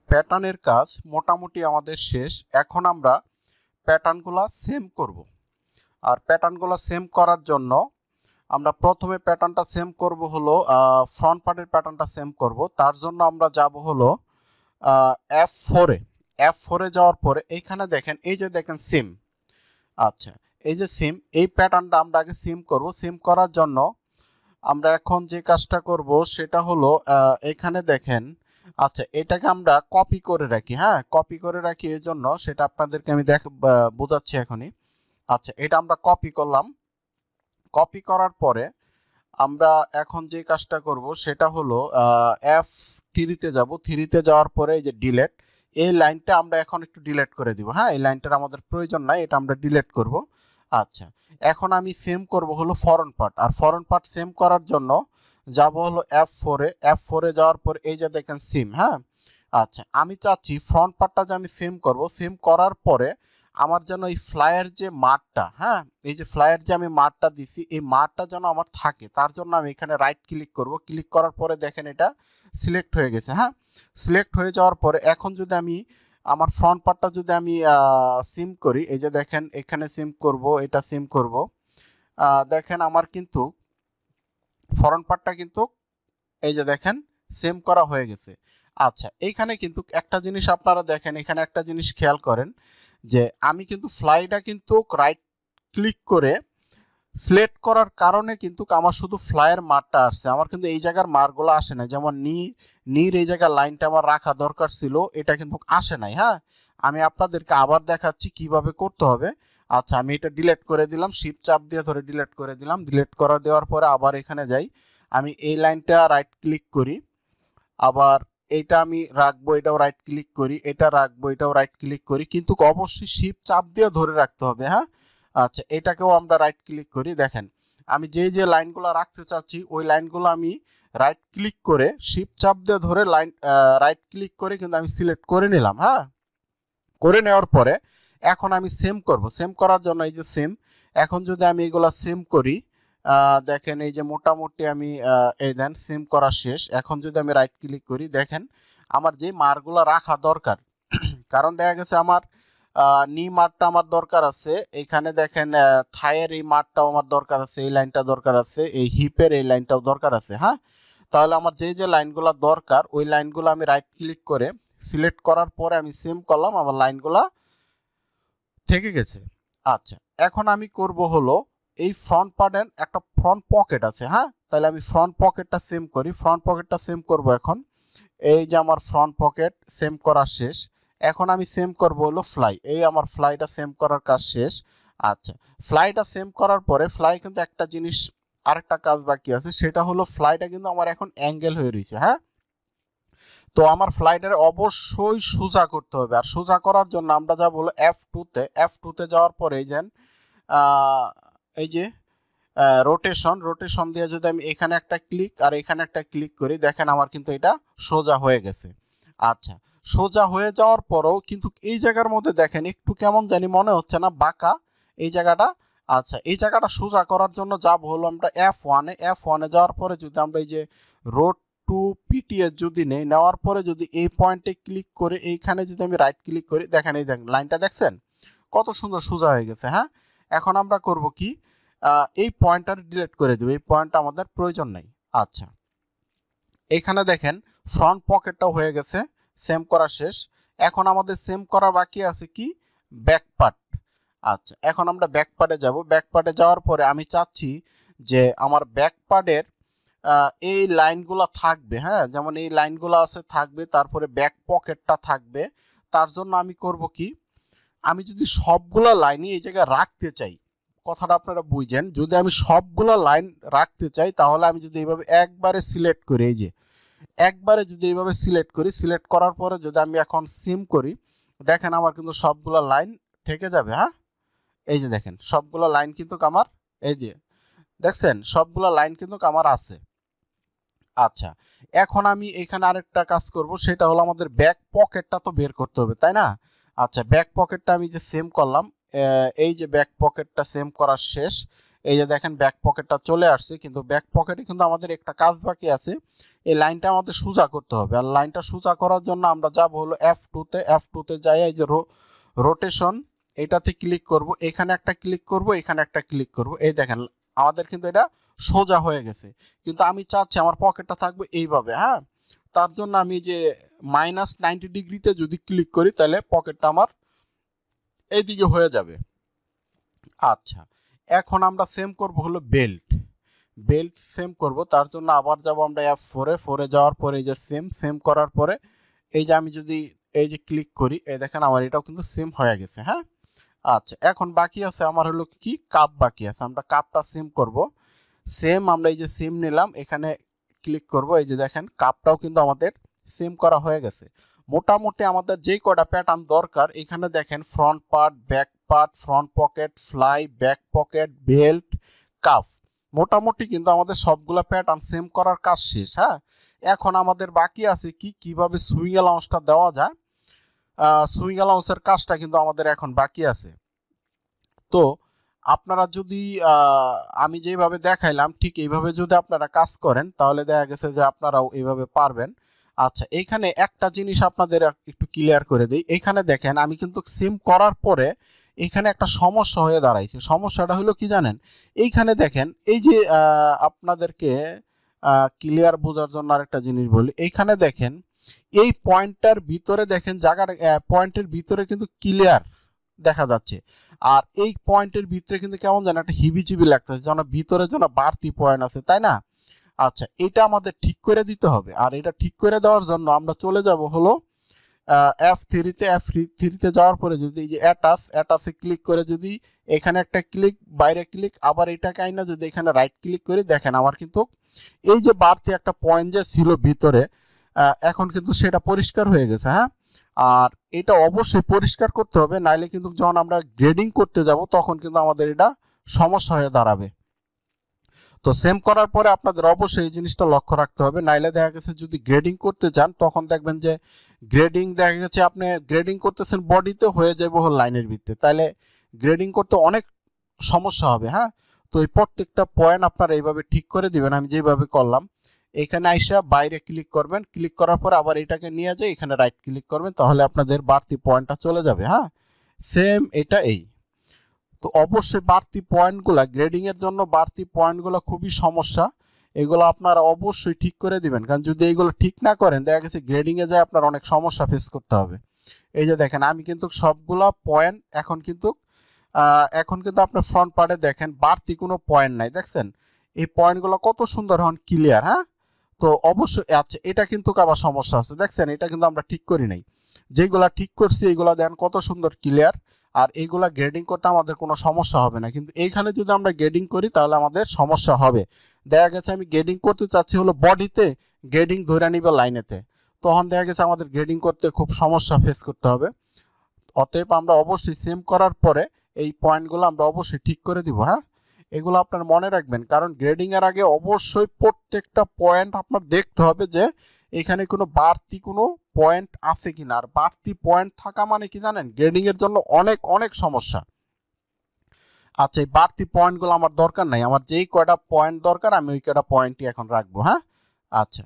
প্যাটার্নের কাজ মোটামুটি আমাদের শেষ। এখন আমরা প্যাটার্নগুলো সেম করব। আর প্যাটার্নগুলো সেম করার জন্য আমরা প্রথমে প্যাটার্নটা সেম করব হলো ফ্রন্ট পার্টের প্যাটার্নটা সেম করব। তার জন্য আমরা যাব হলো F4-এ যাওয়ার পরে এইখানে দেখেন, এই যে দেখেন সিম। আচ্ছা, এই যে সিম, এই প্যাটার্নটা আমরা আগে সিম করব। সিম করার জন্য আমরা এখন যে কাজটা করব সেটা হলো এখানে দেখেন, আচ্ছা এটাকে আমরা কপি করে রাখি। হ্যাঁ, কপি করে রাখি, এই জন্য সেটা আপনাদেরকে আমি বোঝাচ্ছি এখনই। আচ্ছা, এটা আমরা কপি করলাম। কপি করার পরে আমরা এখন যে কাজটা করব সেটা হলো F3-তে যাব। 3-তে যাওয়ার পরে এই যে ডিলেট, এই লাইনটা আমরা এখন একটু ডিলেট করে দিব। হ্যাঁ, এই লাইনটার আমাদের প্রয়োজন নাই, এটা আমরা ডিলেট করব। আচ্ছা, এখন আমি সেম করব হলো ফরন পার্ট। আর ফরন পার্ট সেম করার জন্য যাব হলো F4-এ যাওয়ার পর এই যে দেখেন সিম। হ্যাঁ, আচ্ছা আমি চাচ্ছি ফ্রন্ট পার্টটা যে আমি সেম করব। সেম করার পরে আমার যেন এই ফ্লাইয়ের যে মার্কটা, হ্যাঁ এই যে ফ্লাইয়ের যে আমি মার্কটা দিছি, এই মার্কটা যেন আমার থাকে, তার জন্য আমি এখানে রাইট ক্লিক করব। ক্লিক করার পরে দেখেন এটা সিলেক্ট হয়ে গেছে। হ্যাঁ, সিলেক্ট হয়ে যাওয়ার পরে এখন যদি আমি আমার ফ্রন্ট পার্টটা যদি আমি সিম করি, এই যে দেখেন এখানে সিম করব, এটা সিম করব, দেখেন আমার কিন্তু ফ্রন্ট পার্টটা কিন্তু এই যে দেখেন সেম করা হয়ে গেছে। আচ্ছা, এইখানে কিন্তু একটা জিনিস আপনারা দেখেন, এখানে একটা জিনিস খেয়াল করেন যে আমি কিন্তু ফ্লাইটা কিন্তু রাইট ক্লিক করে সিলেক্ট করার কারণে কিন্তু আমার শুধু ফ্লাইয়ের মার্কটা আসছে, আমার কিন্তু এই জায়গার মার্কগুলো আসে না। যেমন নির এই জায়গার লাইনটা আমার রাখা দরকার ছিল, এটা কিন্তু আসে নাই। হ্যাঁ, আমি আপনাদেরকে আবার দেখাচ্ছি কিভাবে করতে হবে। আচ্ছা, আমি এটা ডিলিট করে দিলাম, শিফট চাপ দিয়ে ধরে ডিলিট করে দিলাম। ডিলিট করে দেওয়ার পরে আবার এখানে যাই, আমি এই লাইনটা রাইট ক্লিক করি, আবার এইটা আমি রাখবো, এটাও রাইট ক্লিক করি, এটা রাখবো, এটাও রাইট ক্লিক করি, কিন্তু অবশ্যই শিফট চাপ দিয়ে ধরে রাখতে হবে। হ্যাঁ, আচ্ছা এটাকেও আমরা রাইট ক্লিক করি। দেখেন আমি যে লাইনগুলো রাখতে চাচ্ছি ওই লাইনগুলো আমি রাইট ক্লিক করে শিফট চাপ দিয়ে ধরে লাইন রাইট ক্লিক করে কিন্তু আমি সিলেক্ট করে নিলাম। হ্যাঁ, করে নেওয়ার পরে এখন আমি সেম করব। সেম করার জন্য এই যে সেম, এখন যদি আমি এগুলা সেম করি, দেখেন এই যে মোটামুটি আমি এই দেন সেম করা শেষ। এখন যদি আমি রাইট ক্লিক করি, দেখেন আমার যে মার্কগুলো রাখা দরকার, কারণ দেখা গেছে আমার নি মার্কটা আমার দরকার আছে, এখানে দেখেন থাইয়ের এই মার্কটাও আমার দরকার আছে, এই লাইনটা দরকার আছে, এই হিপের এই লাইনটাও দরকার আছে। হ্যাঁ, তাহলে আমার যে লাইনগুলো দরকার ওই লাইনগুলো আমি রাইট ক্লিক করে সিলেক্ট করার পরে আমি সেম করলাম, আমার লাইনগুলো থেকে গেছে। আচ্ছা, এখন আমি করব হলো এই ফ্রন্ট পার্টের একটা ফ্রন্ট পকেট আছে। হ্যাঁ, তাহলে আমি ফ্রন্ট পকেটটা সেম করি। ফ্রন্ট পকেটটা সেম করব এখন। এই যে আমার ফ্রন্ট পকেট সেম করা শেষ। এখন আমি সেম করব হলো ফ্লাই। এই আমার ফ্লাইটা সেম করার কাজ শেষ। আচ্ছা, ফ্লাইটা সেম করার পরে ফ্লাই কিন্তু একটা জিনিস, আরেকটা কাজ বাকি আছে, সেটা হলো ফ্লাইটা কিন্তু আমার এখন অ্যাঙ্গেল হয়ে রয়েছে। হ্যাঁ, তো আমার ফ্লাইটার অবশ্যই সোজা করতে হবে। আর সোজা করার জন্য আমরা যাব হলো F2-তে যাওয়ার পরে এই যে রোটেশন দিয়ে যদি আমি এখানে একটা ক্লিক আর এখানে একটা ক্লিক করি, দেখেন আমার কিন্তু এটা সোজা হয়ে গেছে। আচ্ছা, সোজা হয়ে যাওয়ার পরেও কিন্তু এই জায়গার মধ্যে দেখেন একটু কেমন জানি মনে হচ্ছে না, বাঁকা এই জায়গাটা। আচ্ছা, এই জায়গাটা সোজা করার জন্য যাব হলো আমরা F1-এ যাওয়ার পরে যদি আমরা এই যে রোড টু পিটিএস যদি নেওয়ার পরে যদি এই পয়েন্টে ক্লিক করে এইখানে যদি আমি রাইট ক্লিক করি, দেখেন এই দেখেন লাইনটা দেখছেন কত সুন্দর সোজা হয়ে গেছে। হ্যাঁ, এখন আমরা করব কি, এই পয়েন্টটা ডিলিট করে দেব, এই পয়েন্টটা আমাদের প্রয়োজন নেই। আচ্ছা, এখানে দেখেন ফ্রন্ট পকেটটাও হয়ে গেছে, সেম করা শেষ। এখন আমাদের সেম করা বাকি আছে কি, ব্যাক পার্ট। আচ্ছা, এখন আমরা ব্যাক পার্টে যাব। ব্যাক পার্টে যাওয়ার পরে আমি চাচ্ছি যে আমার ব্যাক পার্টের এই লাইনগুলো থাকবে। হ্যাঁ, যেমন এই লাইনগুলো আছে থাকবে, তারপরে ব্যাক পকেটটা থাকবে। তার জন্য আমি করব কি, আমি যদি সবগুলা লাইনই এই জায়গায় রাখতে চাই, কথাটা আপনারা বুঝেন, যদি আমি সবগুলা লাইন রাখতে চাই তাহলে আমি যদি এইভাবে একবারে সিলেক্ট করি, এই যে একবারে যদি এইভাবে সিলেক্ট করি, সিলেক্ট করার পরে যদি আমি এখন সিম করি, দেখেন আমার কিন্তু সবগুলা লাইন থেকে যাবে। হ্যাঁ, এই যে দেখেন সবগুলা লাইন কিন্তু আমার, এই যে দেখছেন সবগুলা লাইন কিন্তু আমার আছে। আচ্ছা, এখন আমি এখানে আরেকটা কাজ করব, সেটা হলো আমাদের ব্যাক পকেটটা তো বের করতে হবে, তাই না? আচ্ছা, ব্যাক পকেটটা আমি যে সেম করলাম, এই যে ব্যাক পকেটটা সেম করা শেষ। এই যে দেখেন ব্যাক পকেটটা চলে আসছে, কিন্তু ব্যাক পকেটে কিন্তু আমাদের একটা কাজ বাকি আছে। এই লাইনটা আমাদের সোজা করতে হবে, আর লাইনটা সোজা করার জন্য আমরা যাব হলো F2 তে যাই, এই যে রোটেশন এটাতে ক্লিক করব, এখানে একটা ক্লিক করব, এখানে একটা ক্লিক করব। এই দেখেন আমাদের কিন্তু এটা সোজা হয়ে গেছে, কিন্তু আমি চাচ্ছি আমার পকেটটা থাকবে এইভাবে। হ্যাঁ, তার জন্য আমি যে -90 ডিগ্রিতে যদি ক্লিক করি তাহলে পকেটটা আমার এইদিকে হয়ে যাবে। আচ্ছা, এখন আমরা সেম করব হলো বেল্ট সেম করব, তার জন্য আবার যাব আমরা F4 যাওয়ার পরে এই যে সেম করার পরে এই যে আমি যদি এই যে ক্লিক করি, এই দেখেন আমার এটাও কিন্তু সেম হয়ে গেছে। হ্যাঁ, আচ্ছা, এখন বাকি আছে আমার হলো কি কাপ বাকি আছে, আমরা কাপটা সেম করব। আমরা এই যে সেম নিলাম, এখানে ক্লিক করব, এই যে দেখেন কাপটাও কিন্তু আমাদের সেম করা হয়ে গেছে। মোটামুটি আমাদের যেই কটা প্যাটার্ন দরকার, এখানে দেখেন front part, back part, front pocket, fly, back pocket, belt, calf, মোটামুটি কিন্তু আমাদের সবগুলা প্যাটার্ন সেম করার কাজ শেষ। হ্যাঁ, এখন আমাদের বাকি আছে কি কিভাবে সুইং অ্যালাউন্সটা দেওয়া যায়। সুইং অ্যালাউন্সের কাজটা কিন্তু আমাদের এখন বাকি আছে। তো আপনারা যদি আমি যেভাবে দেখাইলাম ঠিক এইভাবে যদি আপনারা কাজ করেন তাহলে দেখা গেছে যে আপনারাও এইভাবে পারবেন। আচ্ছা, এইখানে একটা জিনিস আপনাদের একটু ক্লিয়ার করে দিই। এখানে দেখেন আমি কিন্তু সিম করার পরে এখানে একটা সমস্যা হয়ে দাঁড়াইছে। সমস্যাটা হলো কি জানেন, এইখানে দেখেন এই যে আপনাদেরকে ক্লিয়ার বোঝার জন্য আরেকটা জিনিস বলি। এইখানে দেখেন এই পয়েন্টটার ভিতরে দেখেন জায়গাটা, পয়েন্টের ভিতরে কিন্তু ক্লিয়ার দেখা যাচ্ছে, আর এই পয়েন্টের ভিতরে কিন্তু কেমন যেন একটা হিবিজিবি লাগতেছে, যেন ভিতরে যেন বাড়তি পয়েন্ট আছে, তাই না? আচ্ছা, এটা আমাদের ঠিক করে দিতে হবে, আর এটা ঠিক করে দেওয়ার জন্য আমরা চলে যাব হলো F3তে যাওয়ার পরে যদি এই যে অ্যাটাচে ক্লিক করে যদি এখানে একটা ক্লিক, বাইরে ক্লিক, আবার এটাকে আইনা যদি এখানে রাইট ক্লিক করি, দেখেন আমার কিন্তু এই যে বাড়তি একটা পয়েন্ট যে ছিল ভিতরে, এখন কিন্তু সেটা পরিষ্কার হয়ে গেছে। হ্যাঁ, আর এটা অবশ্যই পরিষ্কার করতে হবে, নাইলে কিন্তু যখন আমরা গ্রেডিং করতে যাব তখন কিন্তু আমাদের এটা সমস্যা হয়ে দাঁড়াবে। তো সেম করার পরে আপনাদের অবশ্যই এই জিনিসটা লক্ষ্য রাখতে হবে, নাইলে দেখা গেছে যদি গ্রেডিং করতে যান তখন দেখবেন যে গ্রেডিং দেখা গেছে আপনি গ্রেডিং করতেছেন বডিতে, হয়ে যাবে হল লাইনের ভিতরে, তাহলে গ্রেডিং করতে অনেক সমস্যা হবে। হ্যাঁ, তো এই প্রত্যেকটা পয়েন্ট আপনারা এইভাবে ঠিক করে দিবেন, আমি যেভাবে করলাম। এখানে আইসা বাইরে ক্লিক করবেন, ক্লিক করার পর আবার এটাকে নিয়ে যাই এখানে রাইট ক্লিক করবেন, তাহলে আপনাদের বাড়তি পয়েন্টটা চলে যাবে। হ্যাঁ, সেম এটা এই। তো অবশ্যই বাড়তি পয়েন্টগুলো গ্রেডিং এর জন্য বাড়তি পয়েন্টগুলো খুবই সমস্যা, এগুলো আপনারা অবশ্যই ঠিক করে দিবেন, কারণ যদি এইগুলো ঠিক না করেন দেখা গেছে গ্রেডিং এ যায় আপনার অনেক সমস্যা ফেস করতে হবে। এই যে দেখেন আমি কিন্তু সবগুলা পয়েন্ট এখন কিন্তু আপনার ফ্রন্ট পার্টে দেখেন বাড়তি কোনো পয়েন্ট নাই, দেখছেন এই পয়েন্টগুলো কত সুন্দর হন ক্লিয়ার। হ্যাঁ, তো অবশ্যই আচ্ছা, এটা কিন্তু আবার সমস্যা আছে, দেখছেন এটা কিন্তু আমরা ঠিক করি নাই, যেগুলা ঠিক করছি এইগুলা দেখেন কত সুন্দর ক্লিয়ার, আর এইগুলা গ্রেডিং করতে আমাদের কোনো সমস্যা হবে না, কিন্তু এইখানে যদি আমরা গ্রেডিং করি তাহলে আমাদের সমস্যা হবে। দেখা গেছে আমি গ্রেডিং করতে চাচ্ছি হলো বডিতে, গ্রেডিং ধরে নিবে লাইনেতে, তখন দেখা গেছে আমাদের গ্রেডিং করতে খুব সমস্যা ফেস করতে হবে। অতএব আমরা অবশ্যই সেম করার পরে এই পয়েন্টগুলো আমরা অবশ্যই ঠিক করে দিব। হ্যাঁ, এগুলো আপনার মনে রাখবেন, কারণ গ্রেডিং এর আগে অবশ্যই প্রত্যেকটা পয়েন্ট আপনার দেখতে হবে যে এখানে কোনো বাড়তি কোনো পয়েন্ট আছে কিনা, আর বাড়তি পয়েন্ট থাকা মানে কি জানেন গ্রেডিং এর জন্য অনেক অনেক সমস্যা। আচ্ছা, এই বাড়তি পয়েন্টগুলো আমার দরকার নাই, আমার যেই কয়টা পয়েন্ট দরকার আমি ওই কয়টা পয়েন্টই এখন রাখবো। হ্যাঁ, আচ্ছা,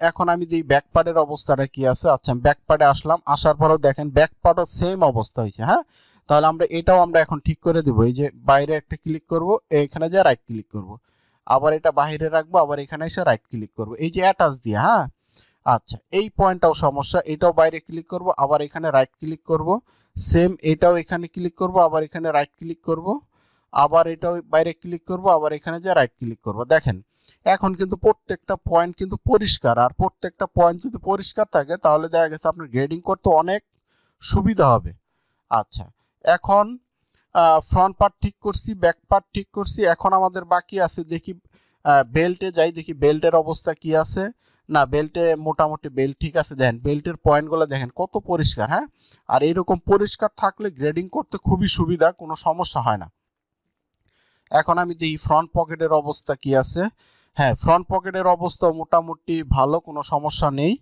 এখন আমি দিই ব্যাকপার্টের অবস্থাটা কি আছে। আচ্ছা, আমি ব্যাকপার্টে আসলাম, আসার পরেও দেখেন ব্যাকপার্টও সেম অবস্থা হয়েছে। হ্যাঁ, তাহলে এটাও আমরা এখন ঠিক করে দিব, এই যে বাইরে একটা ক্লিক করব, এখানে যে রাইট ক্লিক করব, আবার এটা বাইরে রাখবো, আবার এখানে এসে রাইট ক্লিক করব, এই যে অ্যাটাচ দিয়ে। হ্যাঁ, আচ্ছা, এই পয়েন্টটাও সমস্যা, এটাও বাইরে ক্লিক করব, আবার এখানে রাইট ক্লিক করব, সেম এটাও এখানে ক্লিক করব, আবার এখানে রাইট ক্লিক করব, আবার এটাও বাইরে ক্লিক করব, আবার এখানে যে রাইট ক্লিক করব। দেখেন এখন কিন্তু প্রত্যেকটা পয়েন্ট কিন্তু পরিষ্কার, আর প্রত্যেকটা পয়েন্ট যদি পরিষ্কার থাকে তাহলে দেখা গেছে আপনার গ্রেডিং করতে অনেক সুবিধা হবে। আচ্ছা, এখন ফ্রন্ট পার্ট ঠিক করছি, ব্যাক পার্ট ঠিক করছি, এখন আমাদের বাকি আছে দেখি বেল্টে যাই, দেখি বেল্টের অবস্থা কি আছে। না, বেল্টে মোটামুটি বেল্ট ঠিক আছে, দেখেন বেল্টের পয়েন্টগুলো দেখেন কত পরিষ্কার। হ্যাঁ, আর এরকম পরিষ্কার থাকলে গ্রেডিং করতে খুবই সুবিধা, কোনো সমস্যা হয় না। এখন আমি দেখি ফ্রন্ট পকেটের অবস্থা কি আছে। হ্যাঁ, ফ্রন্ট পকেটের অবস্থা মোটামুটি ভালো, কোনো সমস্যা নেই।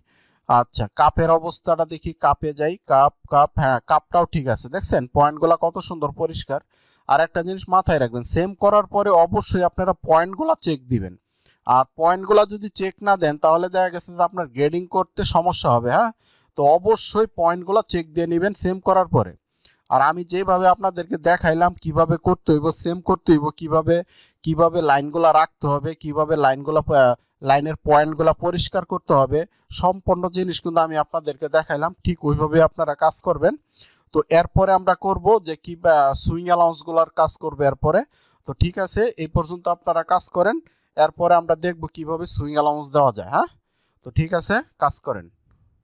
আচ্ছা, কাপের অবস্থাটা দেখি, কাপে যাই, কাপ, হ্যাঁ কাপটাও ঠিক আছে, দেখছেন পয়েন্টগুলো কত সুন্দর পরিষ্কার। আর একটা জিনিস মাথায় রাখবেন, সেম করার পরে অবশ্যই আপনারা পয়েন্টগুলো চেক দিবেন। আর পয়েন্টগুলো যদি চেক না দেন তাহলে দেখা গেছে যে আপনার গ্রেডিং করতে সমস্যা হবে। হ্যাঁ, তো অবশ্যই পয়েন্টগুলো চেক দিয়ে নেবেন সেম করার পরে। আর আমি যেভাবে আপনাদেরকে দেখাইলাম কিভাবে করতে হইব, সেম করতে হইব, কিভাবে কিভাবে লাইনগুলো রাখতে হবে, কিভাবে লাইনের পয়েন্টগুলো পরিষ্কার করতে হবে, সম্পূর্ণ জিনিস কিন্তু আমি আপনাদেরকে দেখাইলাম। ঠিক ওইভাবে আপনারা কাজ করবেন। তো এরপরে আমরা করব যে কি সুইং অ্যালাউন্সগুলোর কাজ করবে এরপরে। তো ঠিক আছে, এই পর্যন্ত আপনারা কাজ করেন, এরপরে আমরা দেখব কিভাবে সুইং অ্যালাউন্স দেওয়া যায়। হ্যাঁ, তো ঠিক আছে, কাজ করেন।